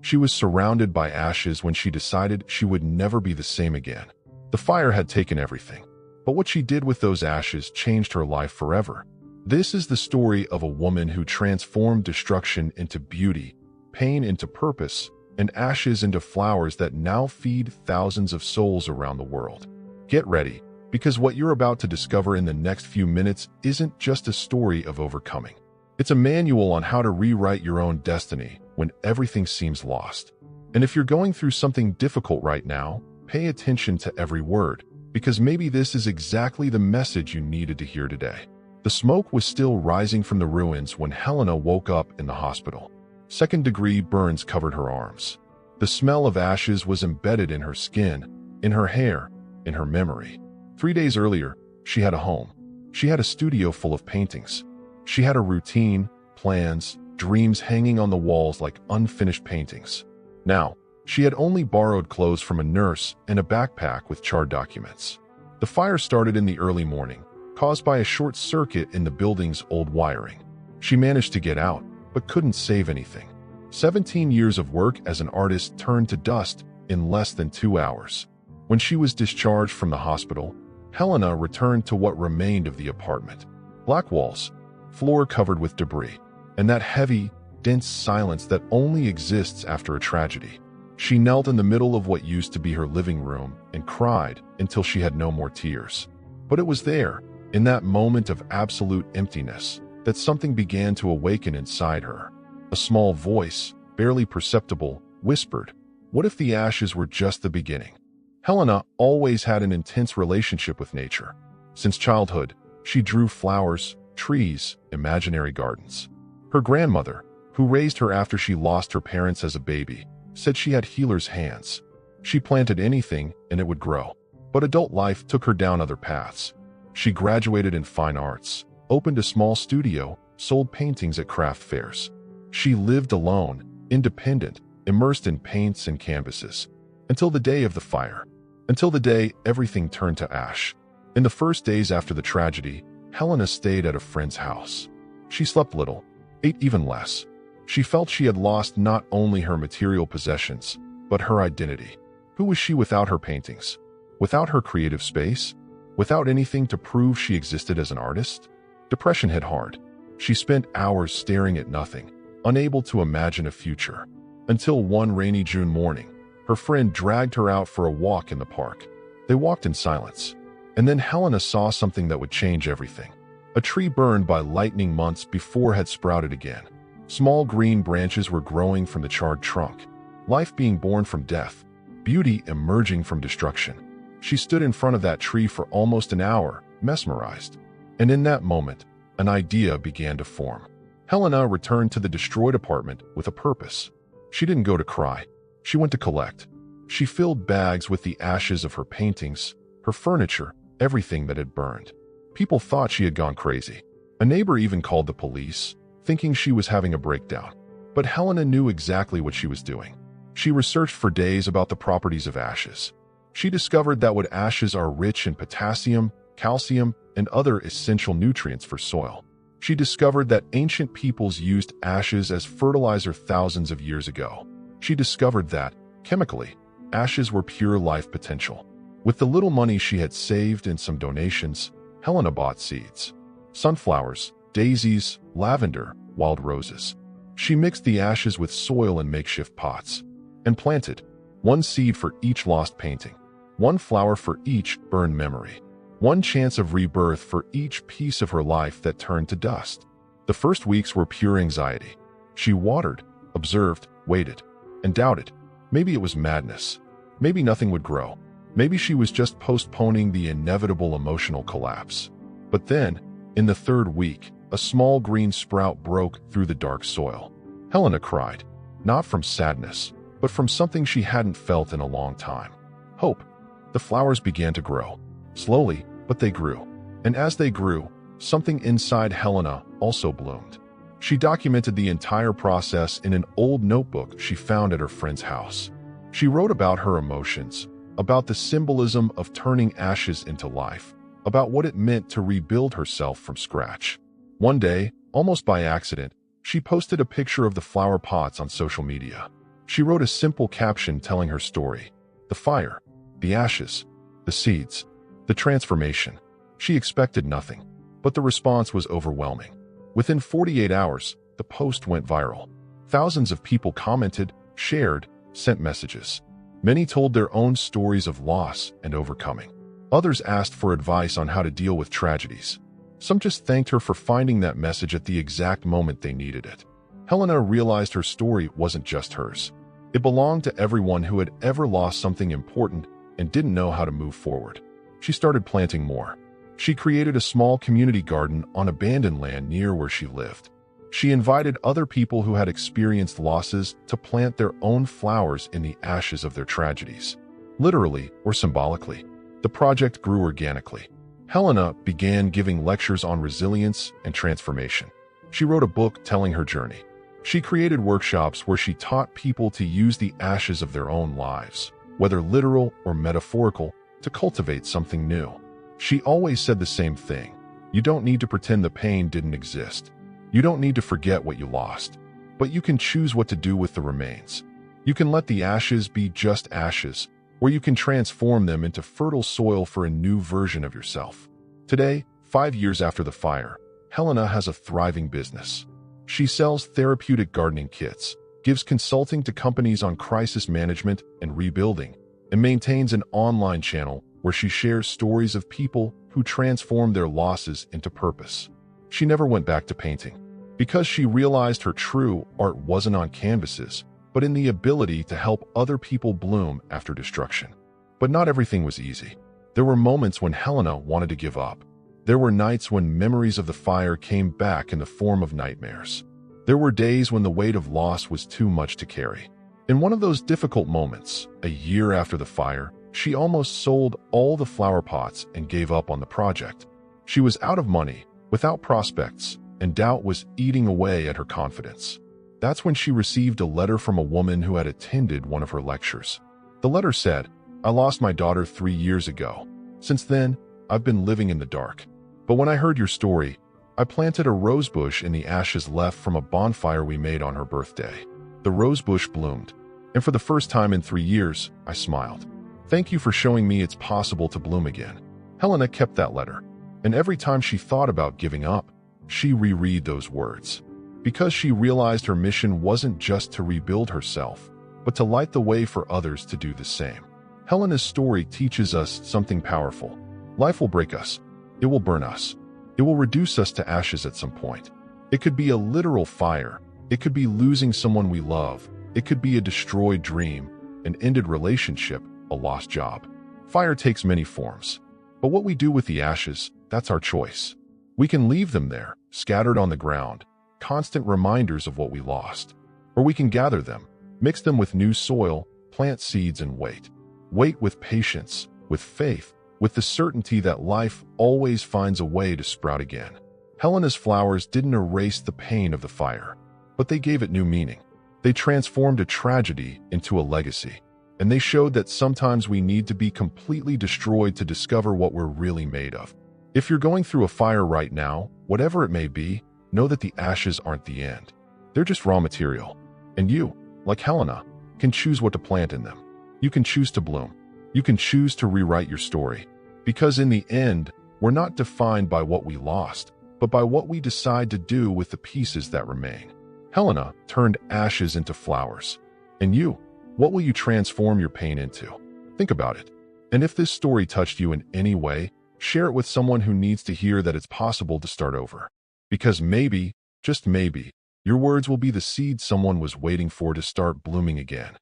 She was surrounded by ashes when she decided she would never be the same again. The fire had taken everything, but what she did with those ashes changed her life forever. This is the story of a woman who transformed destruction into beauty, pain into purpose, and ashes into flowers that now feed thousands of souls around the world. Get ready, because what you're about to discover in the next few minutes isn't just a story of overcoming. It's a manual on how to rewrite your own destiny when everything seems lost. And if you're going through something difficult right now, pay attention to every word, because maybe this is exactly the message you needed to hear today. The smoke was still rising from the ruins when Helena woke up in the hospital. Second-degree burns covered her arms. The smell of ashes was embedded in her skin, in her hair, in her memory. 3 days earlier, she had a home. She had a studio full of paintings. She had a routine, plans, dreams hanging on the walls like unfinished paintings. Now, she had only borrowed clothes from a nurse and a backpack with charred documents. The fire started in the early morning, caused by a short circuit in the building's old wiring. She managed to get out, but couldn't save anything. 17 years of work as an artist turned to dust in less than 2 hours. When she was discharged from the hospital, Helena returned to what remained of the apartment. Black walls, floor covered with debris, and that heavy, dense silence that only exists after a tragedy. She knelt in the middle of what used to be her living room and cried until she had no more tears. But it was there, in that moment of absolute emptiness, that something began to awaken inside her. A small voice, barely perceptible, whispered, "What if the ashes were just the beginning?" Helena always had an intense relationship with nature. Since childhood, she drew flowers, trees, imaginary gardens. Her grandmother, who raised her after she lost her parents as a baby, said she had healer's hands. She planted anything and it would grow. But adult life took her down other paths. She graduated in fine arts, opened a small studio, sold paintings at craft fairs. She lived alone, independent, immersed in paints and canvases. Until the day of the fire. Until the day everything turned to ash. In the first days after the tragedy, Helena stayed at a friend's house. She slept little, ate even less. She felt she had lost not only her material possessions, but her identity. Who was she without her paintings? Without her creative space? Without anything to prove she existed as an artist? Depression hit hard. She spent hours staring at nothing, unable to imagine a future. Until one rainy June morning, her friend dragged her out for a walk in the park. They walked in silence. And then Helena saw something that would change everything. A tree burned by lightning months before had sprouted again. Small green branches were growing from the charred trunk. Life being born from death. Beauty emerging from destruction. She stood in front of that tree for almost an hour, mesmerized. And in that moment, an idea began to form. Helena returned to the destroyed apartment with a purpose. She didn't go to cry. She went to collect. She filled bags with the ashes of her paintings, her furniture, everything that had burned. People thought she had gone crazy. A neighbor even called the police, thinking she was having a breakdown. But Helena knew exactly what she was doing. She researched for days about the properties of ashes. She discovered that what ashes are rich in potassium, calcium, and other essential nutrients for soil. She discovered that ancient peoples used ashes as fertilizer thousands of years ago. She discovered that, chemically, ashes were pure life potential. With the little money she had saved and some donations, Helena bought seeds. Sunflowers, daisies, lavender, wild roses. She mixed the ashes with soil in makeshift pots and planted one seed for each lost painting, one flower for each burned memory, one chance of rebirth for each piece of her life that turned to dust. The first weeks were pure anxiety. She watered, observed, waited, and doubted. Maybe it was madness. Maybe nothing would grow. Maybe she was just postponing the inevitable emotional collapse. But then, in the third week, a small green sprout broke through the dark soil. Helena cried, not from sadness, but from something she hadn't felt in a long time. Hope. The flowers began to grow. Slowly, but they grew. And as they grew, something inside Helena also bloomed. She documented the entire process in an old notebook she found at her friend's house. She wrote about her emotions, about the symbolism of turning ashes into life, about what it meant to rebuild herself from scratch. One day, almost by accident, she posted a picture of the flower pots on social media. She wrote a simple caption telling her story: the fire, the ashes, the seeds, the transformation. She expected nothing, but the response was overwhelming. Within 48 hours, the post went viral. Thousands of people commented, shared, sent messages. Many told their own stories of loss and overcoming. Others asked for advice on how to deal with tragedies. Some just thanked her for finding that message at the exact moment they needed it. Helena realized her story wasn't just hers. It belonged to everyone who had ever lost something important and didn't know how to move forward. She started planting more. She created a small community garden on abandoned land near where she lived. She invited other people who had experienced losses to plant their own flowers in the ashes of their tragedies. Literally or symbolically, the project grew organically. Helena began giving lectures on resilience and transformation. She wrote a book telling her journey. She created workshops where she taught people to use the ashes of their own lives, whether literal or metaphorical, to cultivate something new. She always said the same thing: you don't need to pretend the pain didn't exist. You don't need to forget what you lost, but you can choose what to do with the remains. You can let the ashes be just ashes, or you can transform them into fertile soil for a new version of yourself. Today, 5 years after the fire, Helena has a thriving business. She sells therapeutic gardening kits, gives consulting to companies on crisis management and rebuilding, and maintains an online channel where she shares stories of people who transformed their losses into purpose. She never went back to painting, because she realized her true art wasn't on canvases, but in the ability to help other people bloom after destruction. But not everything was easy. There were moments when Helena wanted to give up. There were nights when memories of the fire came back in the form of nightmares. There were days when the weight of loss was too much to carry. In one of those difficult moments, a year after the fire, she almost sold all the flower pots and gave up on the project. She was out of money, without prospects, and doubt was eating away at her confidence. That's when she received a letter from a woman who had attended one of her lectures. The letter said, "I lost my daughter 3 years ago. Since then, I've been living in the dark. But when I heard your story, I planted a rosebush in the ashes left from a bonfire we made on her birthday. The rosebush bloomed, and for the first time in 3 years, I smiled. Thank you for showing me it's possible to bloom again." Helena kept that letter, and every time she thought about giving up, she reread those words. Because she realized her mission wasn't just to rebuild herself, but to light the way for others to do the same. Helena's story teaches us something powerful. Life will break us. It will burn us. It will reduce us to ashes at some point. It could be a literal fire. It could be losing someone we love. It could be a destroyed dream, an ended relationship, a lost job. Fire takes many forms. But what we do with the ashes, that's our choice. We can leave them there, scattered on the ground, constant reminders of what we lost. Or we can gather them, mix them with new soil, plant seeds and wait. Wait with patience, with faith, with the certainty that life always finds a way to sprout again. Helena's flowers didn't erase the pain of the fire, but they gave it new meaning. They transformed a tragedy into a legacy, and they showed that sometimes we need to be completely destroyed to discover what we're really made of. If you're going through a fire right now, whatever it may be, know that the ashes aren't the end. They're just raw material. And you, like Helena, can choose what to plant in them. You can choose to bloom. You can choose to rewrite your story. Because in the end, we're not defined by what we lost, but by what we decide to do with the pieces that remain. Helena turned ashes into flowers. And you, what will you transform your pain into? Think about it. And if this story touched you in any way, share it with someone who needs to hear that it's possible to start over. Because maybe, just maybe, your words will be the seed someone was waiting for to start blooming again.